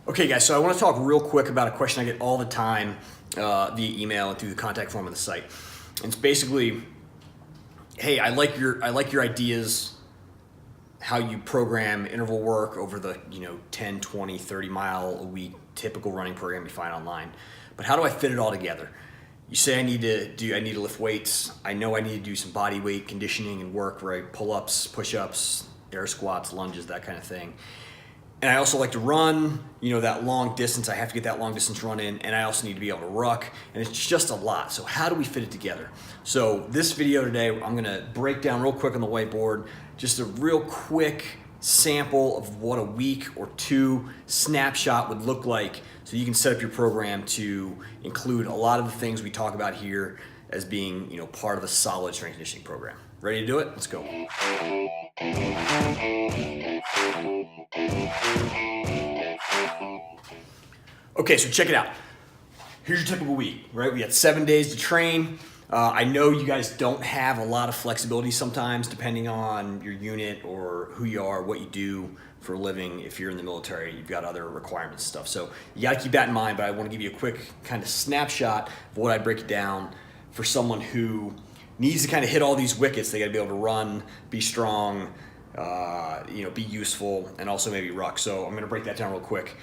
Okay, guys, so I want to talk real quick about a question I get all the time via email and through the contact form on the site. And it's basically, hey, I like your ideas, how you program interval work over the 10, 20, 30 mile a week typical running program you find online. But how do I fit it all together? You say I need to lift weights. I know I need to do some body weight conditioning and work, right? Pull-ups, push-ups, air squats, lunges, that kind of thing. And I also like to run, that long distance. I have to get that long distance run in, and I also need to be able to ruck, and it's just a lot. So how do we fit it together? So this video today, I'm gonna break down real quick on the whiteboard, just a real quick sample of what a week or two snapshot would look like so you can set up your program to include a lot of the things we talk about here as being, part of a solid strength conditioning program. Ready to do it? Let's go. Okay, so check it out. Here's your typical week, right? We got 7 days to train. I know you guys don't have a lot of flexibility sometimes, depending on your unit or who you are, what you do for a living. If you're in the military, you've got other requirements and stuff. So you got to keep that in mind, but I want to give you a quick kind of snapshot of what I break it down for someone who needs to kind of hit all these wickets. They got to be able to run, be strong, be useful, and also maybe ruck. So I'm going to break that down real quick.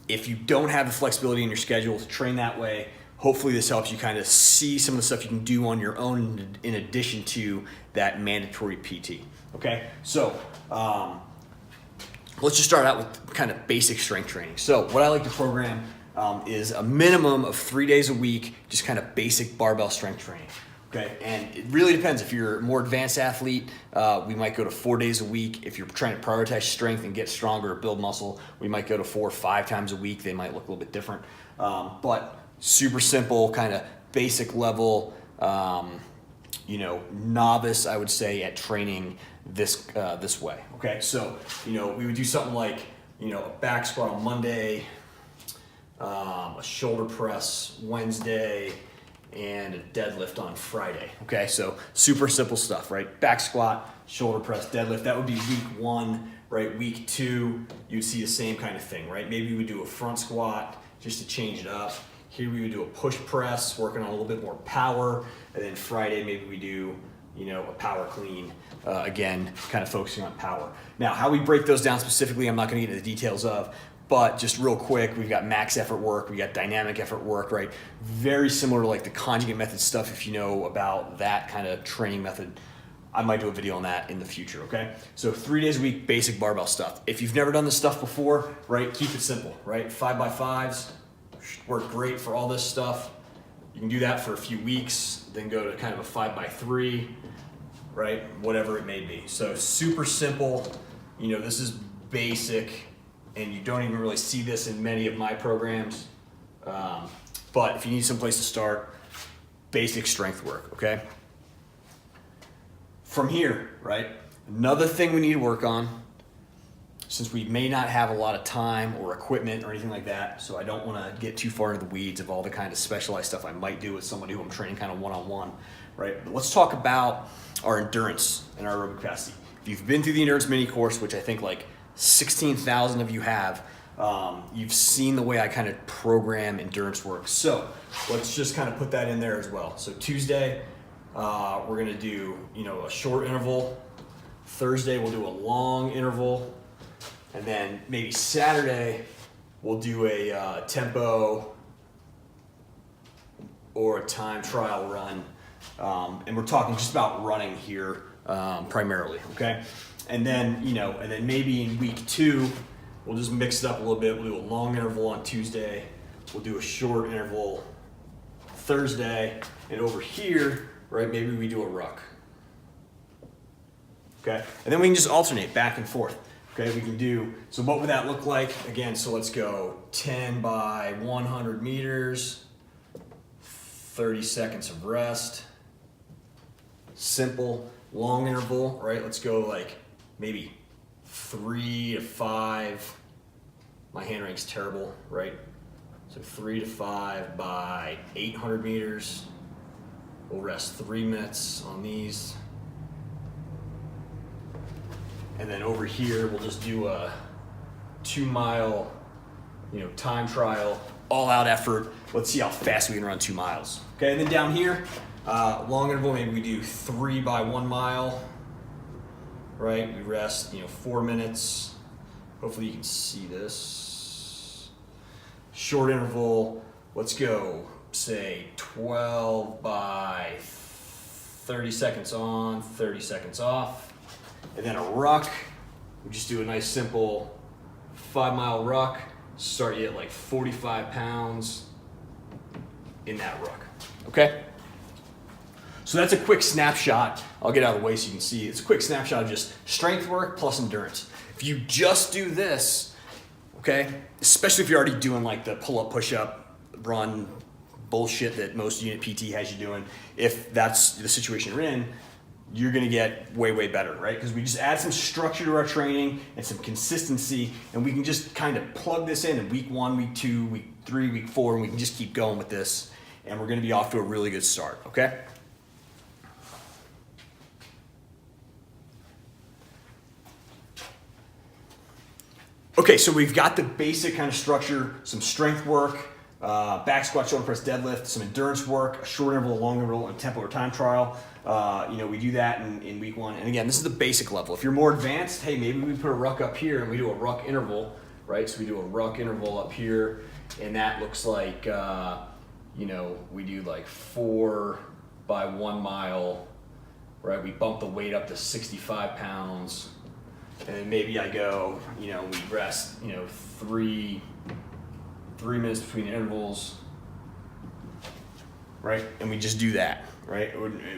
If you don't have the flexibility in your schedule to train that way, hopefully this helps you kind of see some of the stuff you can do on your own in addition to that mandatory PT. Okay, so let's just start out with kind of basic strength training. So what I like to program is a minimum of 3 days a week, just kind of basic barbell strength training. Okay, and it really depends. If you're a more advanced athlete, we might go to 4 days a week. If you're trying to prioritize strength and get stronger or build muscle, we might go to 4 or 5 times a week. They might look a little bit different, but super simple, kind of basic level, novice, I would say, at training this way. Okay, so we would do something like a back squat on Monday, a shoulder press Wednesday, and a deadlift on Friday. Okay, so super simple stuff, right? Back squat, shoulder press, deadlift. That would be week 1, right? Week 2, you'd see the same kind of thing, right? Maybe we would do a front squat just to change it up. Here we would do a push press, working on a little bit more power. And then Friday, maybe we do, a power clean, again, kind of focusing on power. Now, how we break those down specifically, I'm not gonna get into the details of, but just real quick, we've got max effort work, we got dynamic effort work, right? Very similar to like the conjugate method stuff. If you know about that kind of training method, I might do a video on that in the future, okay? So 3 days a week, basic barbell stuff. If you've never done this stuff before, right, keep it simple, right? 5x5s work great for all this stuff. You can do that for a few weeks, then go to kind of a 5x3, right? Whatever it may be. So super simple, this is basic, and you don't even really see this in many of my programs. But if you need some place to start, basic strength work, okay? From here, right, another thing we need to work on, since we may not have a lot of time or equipment or anything like that, so I don't want to get too far into the weeds of all the kind of specialized stuff I might do with somebody who I'm training kind of one-on-one, right? But let's talk about our endurance and our aerobic capacity. If you've been through the endurance mini course, which I think like 16,000 of you have, you've seen the way I kind of program endurance work. So let's just kind of put that in there as well. So Tuesday, we're gonna do, a short interval. Thursday, we'll do a long interval. And then maybe Saturday, we'll do a tempo or a time trial run. And we're talking just about running here primarily, okay? And then, maybe in week 2, we'll just mix it up a little bit. We'll do a long interval on Tuesday. We'll do a short interval Thursday. And over here, right, maybe we do a ruck. Okay? And then we can just alternate back and forth. Okay, we can do, so what would that look like? Again, so let's go 10 by 100 meters, 30 seconds of rest. Simple, long interval, right? Let's go like maybe 3 to 5. My handwriting's terrible, right? So 3 to 5 by 800 meters. We'll rest 3 minutes on these. And then over here, we'll just do a 2 mile time trial, all out effort. Let's see how fast we can run 2 miles. Okay, and then down here, long interval, maybe we do 3 by 1 mile, right? We rest, 4 minutes. Hopefully you can see this. Short interval, let's go, say 12 by 30 seconds on, 30 seconds off. And then a ruck, we just do a nice simple 5-mile ruck. Start you at like 45 pounds in that ruck, okay? So that's a quick snapshot. I'll get out of the way so you can see. It's a quick snapshot of just strength work plus endurance. If you just do this, okay, especially if you're already doing like the pull-up, push-up, run bullshit that most unit PT has you doing, if that's the situation you're in, you're gonna get way, way better, right? Because we just add some structure to our training and some consistency, and we can just kind of plug this in week 1, week 2, week 3, week 4, and we can just keep going with this, and we're gonna be off to a really good start, okay? Okay, so we've got the basic kind of structure, some strength work, back squat, shoulder press, deadlift, some endurance work, a short interval, a long interval, and tempo or time trial. We do that in week 1. And again, this is the basic level. If you're more advanced, hey, maybe we put a ruck up here and we do a ruck interval, right? So we do a ruck interval up here, and that looks like, we do like 4 by 1 mile, right? We bump the weight up to 65 pounds. And then maybe I go, we rest, 3 minutes between intervals, right? And we just do that, right?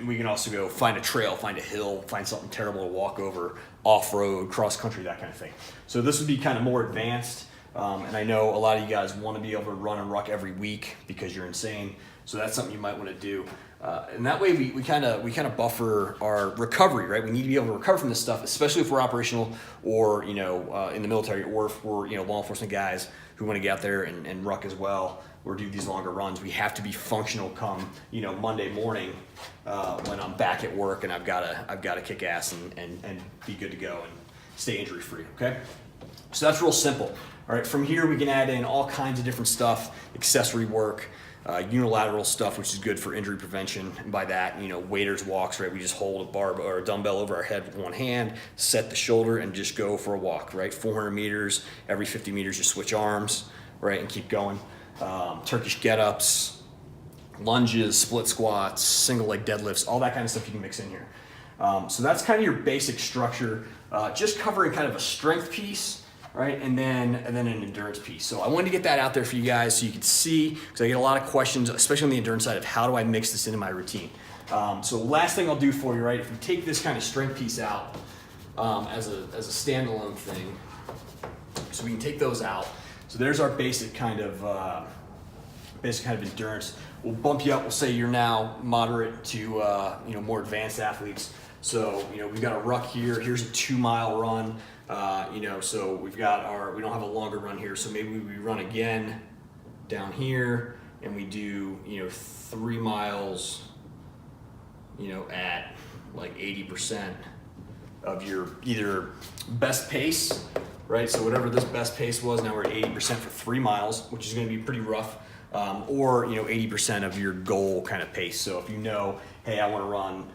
We can also go find a trail, find a hill, find something terrible to walk over, off-road, cross-country, that kind of thing. So this would be kind of more advanced. And I know a lot of you guys want to be able to run and ruck every week because you're insane. So that's something you might want to do. And that way we kind of buffer our recovery, right? We need to be able to recover from this stuff, especially if we're operational or, in the military, or if we're, law enforcement guys who want to get out there and ruck as well or do these longer runs. We have to be functional come, Monday morning when I'm back at work and I've got to kick ass and be good to go and stay injury free, okay? So that's real simple. All right, from here we can add in all kinds of different stuff, accessory work, unilateral stuff, which is good for injury prevention. And by that, waiters walks, right? We just hold a bar or a dumbbell over our head with one hand, set the shoulder, and just go for a walk, right? 400 meters, every 50 meters you switch arms, right? And keep going. Turkish get-ups, lunges, split squats, single leg deadlifts, all that kind of stuff you can mix in here. So that's kind of your basic structure, just covering kind of a strength piece, right? And then an endurance piece. So I wanted to get that out there for you guys so you can see, because I get a lot of questions, especially on the endurance side, of how do I mix this into my routine. So last thing I'll do for you, right? If we take this kind of strength piece out as a standalone thing, so we can take those out. So there's our basic kind of endurance. We'll bump you up. We'll say you're now moderate to more advanced athletes. So we've got a ruck here. Here's a 2-mile run. So we don't have a longer run here, so maybe we run again down here and we do, 3 miles, at like 80% of your either best pace, right? So whatever this best pace was, now we're at 80% for 3 miles, which is going to be pretty rough, or, 80% of your goal kind of pace. So if hey, I want to run,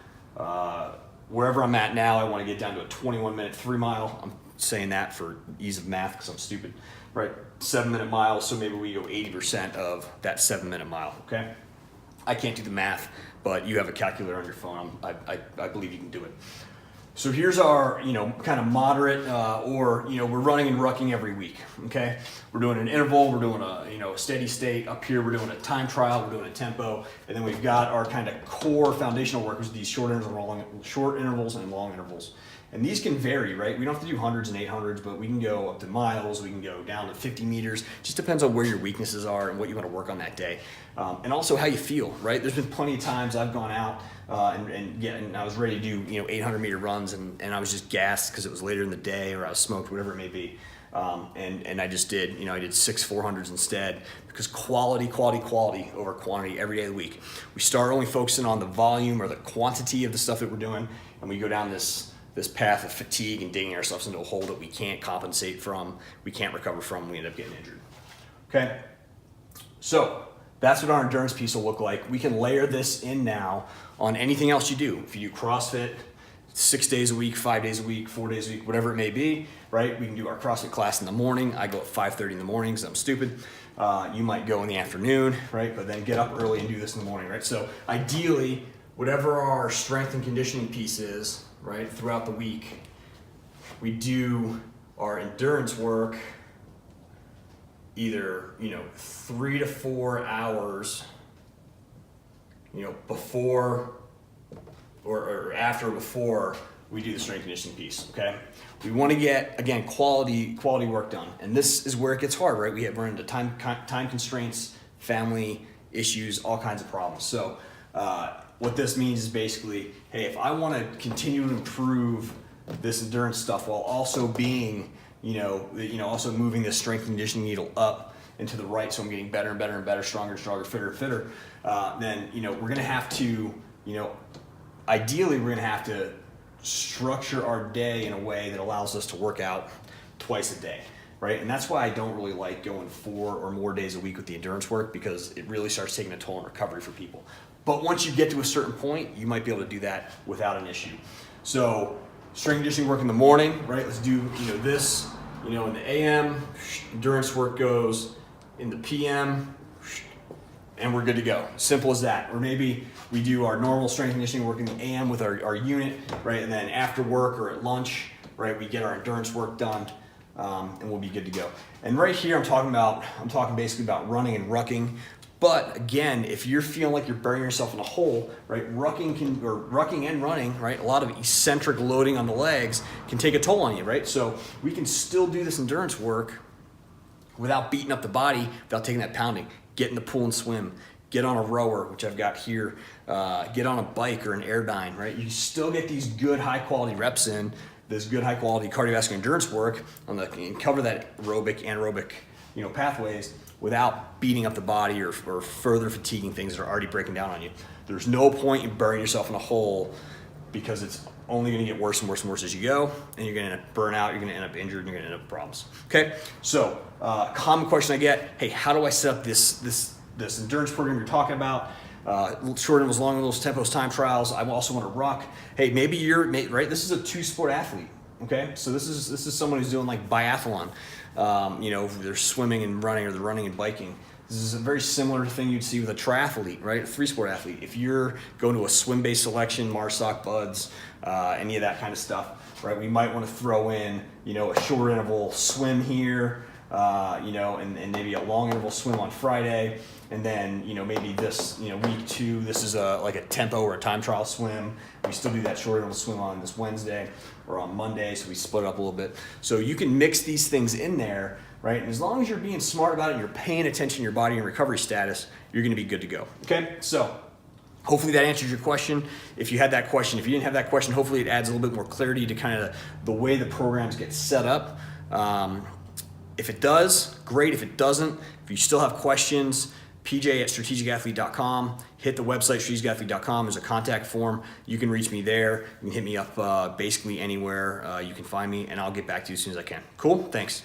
wherever I'm at now, I want to get down to a 21-minute 3-mile. I'm saying that for ease of math because I'm stupid, right? 7-minute miles, so maybe we go 80% of that 7-minute mile, okay? I can't do the math, but you have a calculator on your phone. I believe you can do it. So here's our, kind of moderate, or, we're running and rucking every week, okay? We're doing an interval, we're doing a steady state. Up here, we're doing a time trial, we're doing a tempo, and then we've got our kind of core foundational work, which is these short intervals and long intervals. And these can vary, right? We don't have to do hundreds and 800s, but we can go up to miles, we can go down to 50 meters. Just depends on where your weaknesses are and what you want to work on that day. And also how you feel, right? There's been plenty of times I've gone out and I was ready to do 800-meter runs and I was just gassed because it was later in the day or I was smoked, whatever it may be. And I just did, I did 6 400s instead because quality over quantity every day of the week. We start only focusing on the volume or the quantity of the stuff that we're doing, and we go down this path of fatigue and digging ourselves into a hole that we can't compensate from, we can't recover from, we end up getting injured. okay? So that's what our endurance piece will look like. We can layer this in now on anything else you do. If you do CrossFit 6 days a week, 5 days a week, 4 days a week, whatever it may be, right? We can do our CrossFit class in the morning. I go at 5:30 in the morning because I'm stupid. You might go in the afternoon, right? But then get up early and do this in the morning, right? So ideally, whatever our strength and conditioning piece is, right, throughout the week, we do our endurance work either, 3 to 4 hours, before or after or before we do the strength conditioning piece, okay? We want to get, again, quality work done. And this is where it gets hard, right? We're into time constraints, family issues, all kinds of problems. So what this means is basically, hey, if I want to continue to improve this endurance stuff while also being, also moving the strength and conditioning needle up and to the right, so I'm getting better and better and better, stronger and stronger, fitter and fitter, then, we're going to have to, ideally we're going to have to structure our day in a way that allows us to work out twice a day, right? And that's why I don't really like going 4 or more days a week with the endurance work, because it really starts taking a toll on recovery for people. But once you get to a certain point, you might be able to do that without an issue. So strength and conditioning work in the morning, right? Let's do, this, in the AM, endurance work goes in the PM, and we're good to go. Simple as that. Or maybe we do our normal strength and conditioning work in the AM with our unit, right? And then after work or at lunch, right, we get our endurance work done, and we'll be good to go. And right here, I'm talking basically about running and rucking. But again, if you're feeling like you're burying yourself in a hole, right, rucking and running, right, a lot of eccentric loading on the legs can take a toll on you, right? So we can still do this endurance work without beating up the body, without taking that pounding. Get in the pool and swim. Get on a rower, which I've got here. Get on a bike or an Airdyne, right? You still get these good high quality reps in, this good high quality cardiovascular endurance work and cover that anaerobic, pathways without beating up the body or further fatiguing things that are already breaking down on you. There's no point in burying yourself in a hole, because it's only going to get worse and worse and worse as you go, and you're going to burn out, you're going to end up injured, and you're going to end up with problems. Okay, so common question I get, hey, how do I set up this endurance program you're talking about? Short intervals, long intervals, tempos, time trials. I also want to ruck. Hey, maybe right. This is a 2-sport athlete. Okay, so this is someone who's doing like biathlon. They're swimming and running, or they're running and biking. This is a very similar thing you'd see with a triathlete, right? A 3-sport athlete. If you're going to a swim-based selection, MARSOC, BUDS, any of that kind of stuff, right? We might want to throw in, a short interval swim here, and maybe a long interval swim on Friday, and then maybe this week 2, this is like a tempo or a time trial swim. We still do that short interval swim on this Wednesday or on Monday, so we split it up a little bit. So you can mix these things in there, right? And as long as you're being smart about it and you're paying attention to your body and recovery status, you're going to be good to go. Okay, so hopefully that answers your question. If you had that question, if you didn't have that question, hopefully it adds a little bit more clarity to kind of the way the programs get set up. If it does, great. If it doesn't, if you still have questions, pj@strategicathlete.com. Hit the website, strategicathlete.com. There's a contact form. You can reach me there. You can hit me up basically anywhere you can find me, and I'll get back to you as soon as I can. Cool? Thanks.